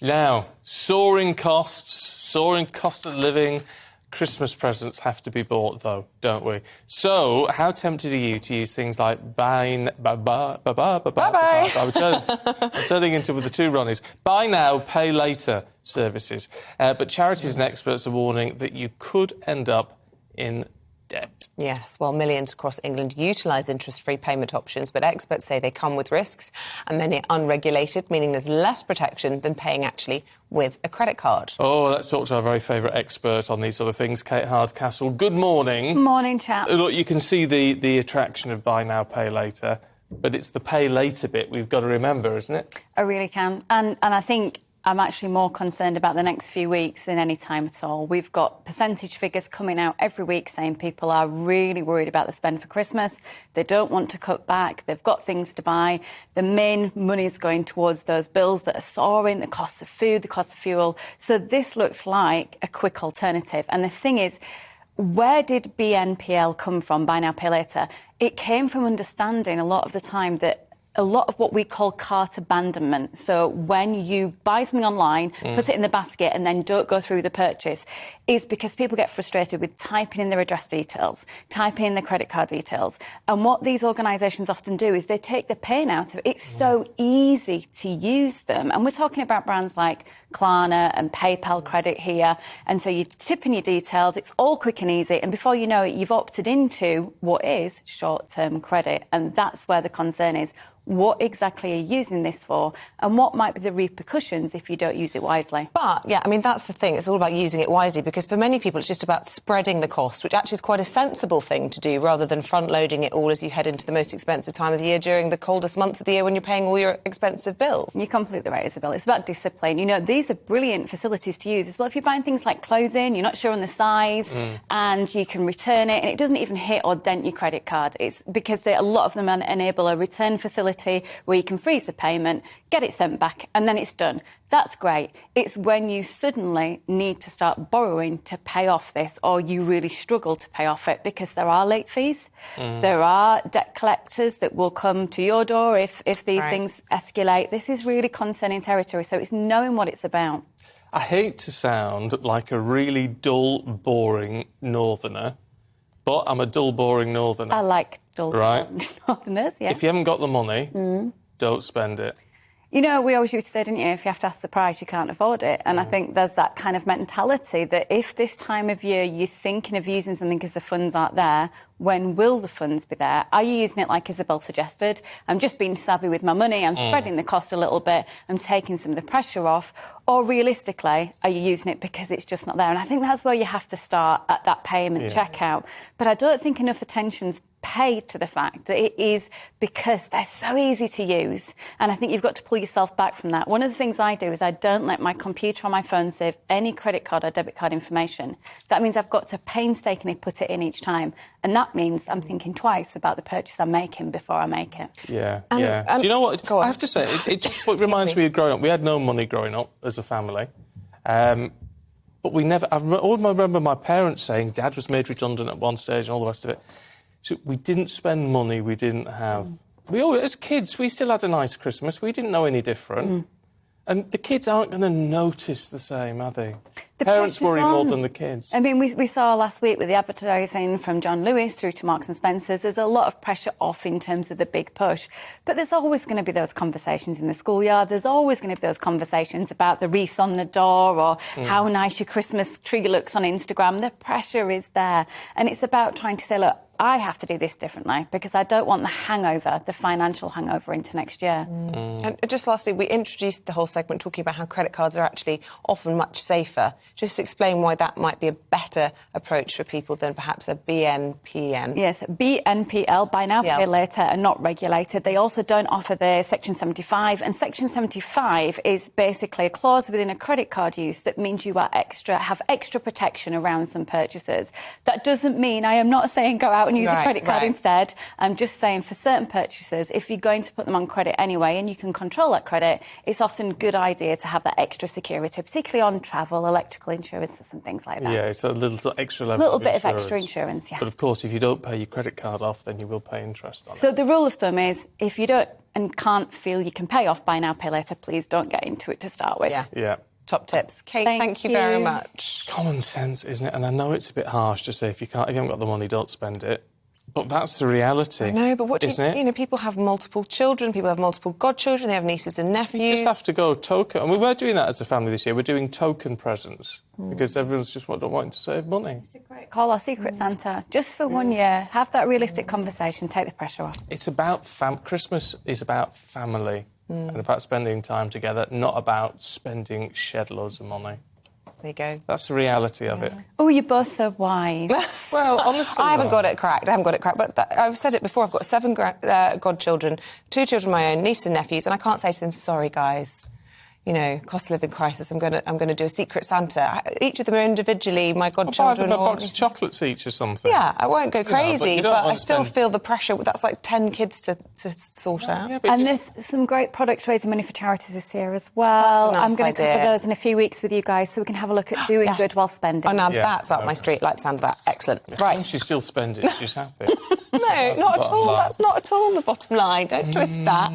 Now, soaring cost of living. Christmas presents have to be bought, though, don't we? So, how tempted are you to use things like buy... Bye-bye. I'm turning into with the two Ronnies. Buy now, pay later services. But charities and experts are warning that you could end up in debt. Yes, well, millions across England utilise interest-free payment options, but experts say they come with risks, and many are unregulated, meaning there's less protection than paying actually with a credit card. Oh, let's talk to our very favourite expert on these sort of things, Kate Hardcastle. Good morning. Morning, chaps. Look, you can see the attraction of buy now, pay later, but it's the pay later bit we've got to remember, isn't it? I really can. And I think I'm actually more concerned about the next few weeks than any time at all. We've got percentage figures coming out every week saying people are really worried about the spend for Christmas. They don't want to cut back. They've got things to buy. The main money is going towards those bills that are soaring, the cost of food, the cost of fuel. So this looks like a quick alternative. And the thing is, where did BNPL come from, buy now, pay later? It came from understanding a lot of the time that a lot of what we call cart abandonment. So when you buy something online, put it in the basket and then don't go through the purchase, is because people get frustrated with typing in their address details, typing in their credit card details. And what these organisations often do is they take the pain out of it. It's so easy to use them. And we're talking about brands like Klarna and PayPal credit here. And so you tip in your details, it's all quick and easy. And before you know it, you've opted into what is short-term credit. And that's where the concern is. What exactly are you using this for? And what might be the repercussions if you don't use it wisely? But, yeah, I mean, that's the thing. It's all about using it wisely, because for many people it's just about spreading the cost, which actually is quite a sensible thing to do, rather than front-loading it all as you head into the most expensive time of the year during the coldest months of the year when you're paying all your expensive bills. You're completely right, Isabel. It's about discipline. You know, these are brilliant facilities to use as well. If you're buying things like clothing, you're not sure on the size, and you can return it, and it doesn't even hit or dent your credit card. It's because a lot of them enable a return facility where you can freeze the payment, get it sent back, and then it's done. That's great. It's when you suddenly need to start borrowing to pay off this, or you really struggle to pay off it, because there are late fees. There are debt collectors that will come to your door if these things escalate. This is really concerning territory, so it's knowing what it's about. I hate to sound like a really dull, boring northerner, but I'm a dull, boring northerner. I like dull, northerners, yeah. If you haven't got the money, don't spend it. You know, we always used to say, didn't you, if you have to ask the price, you can't afford it. And I think there's that kind of mentality that if this time of year you're thinking of using something because the funds aren't there, when will the funds be there? Are you using it like Isabel suggested? I'm just being savvy with my money, I'm spreading the cost a little bit, I'm taking some of the pressure off. Or realistically, are you using it because it's just not there? And I think that's where you have to start at that payment checkout. But I don't think enough attention's paid to the fact that it is because they're so easy to use. And I think you've got to pull yourself back from that. One of the things I do is I don't let my computer or my phone save any credit card or debit card information. That means I've got to painstakingly put it in each time. And that means I'm thinking twice about the purchase I'm making before I make it. Yeah. Do you know what? I have to say, it just reminds me of growing up. We had no money growing up as a family. But we never... I remember my parents saying Dad was made redundant at one stage and all the rest of it. So we didn't spend money we didn't have. We always, as kids, we still had a nice Christmas. We didn't know any different. And the kids aren't going to notice the same, are they? The parents worry more than the kids. I mean, we saw last week with the advertising from John Lewis through to Marks and Spencer's, there's a lot of pressure off in terms of the big push. But there's always going to be those conversations in the schoolyard. There's always going to be those conversations about the wreath on the door or how nice your Christmas tree looks on Instagram. The pressure is there. And it's about trying to say, look, I have to do this differently because I don't want the hangover, the financial hangover into next year. And just lastly, we introduced the whole segment talking about how credit cards are actually often much safer. Just explain why that might be a better approach for people than perhaps a BNPN. Yes, BNPL, buy now, pay later, are not regulated. They also don't offer the Section 75, and Section 75 is basically a clause within a credit card use that means you are have extra protection around some purchases. That doesn't mean, I am not saying go out out and use a Right, credit card right. instead. I'm just saying for certain purchases, if you're going to put them on credit anyway and you can control that credit, it's often a good idea to have that extra security, particularly on travel, electrical insurances and things like that. Yeah, it's a little extra level Bit of extra insurance, yeah. But of course, if you don't pay your credit card off, then you will pay interest on it. So the rule of thumb is if you don't and can't feel you can pay off buy now, pay later, please don't get into it to start with. Yeah. Top tips. Kate, Thank thank you very you. much. It's common sense, isn't it? And I know it's a bit harsh to say if you haven't got the money, don't spend it. But that's the reality. No, but what do isn't it? you know, people have multiple children, people have multiple godchildren, they have nieces and nephews. You just have to go token. And we were doing that as a family this year. We're doing token presents because everyone's just wanting to save money. It's a great call our Secret Santa. Just for 1 year, have that realistic conversation, take the pressure off. It's about Christmas is about family and about spending time together, not about spending shed loads of money. There you go. That's the reality of it. Oh, you're both so wise. Well, honestly, I haven't got it cracked. But I've said it before. I've got 7 godchildren, 2 children of my own, niece and nephews, and I can't say to them, "Sorry, guys. You know, cost of living crisis. I'm going to do a Secret Santa." Each of them are individually my Buy godchildren. them a box of chocolates each or something. Yeah, I won't go crazy, you don't but I want to still spend- feel the pressure. That's like 10 kids to sort out. Yeah, but And just- there's some great products raising money for charities this year as well. That's a nice I'm going to cover idea. those in a few weeks with you guys so we can have a look at doing Yes. good while spending. Oh, now Yeah, that's up my street. Like sound of that. Excellent. And Right. she's still spending. She's happy. No, That's not the at all. bottom line. That's not at all the bottom line. Don't twist that.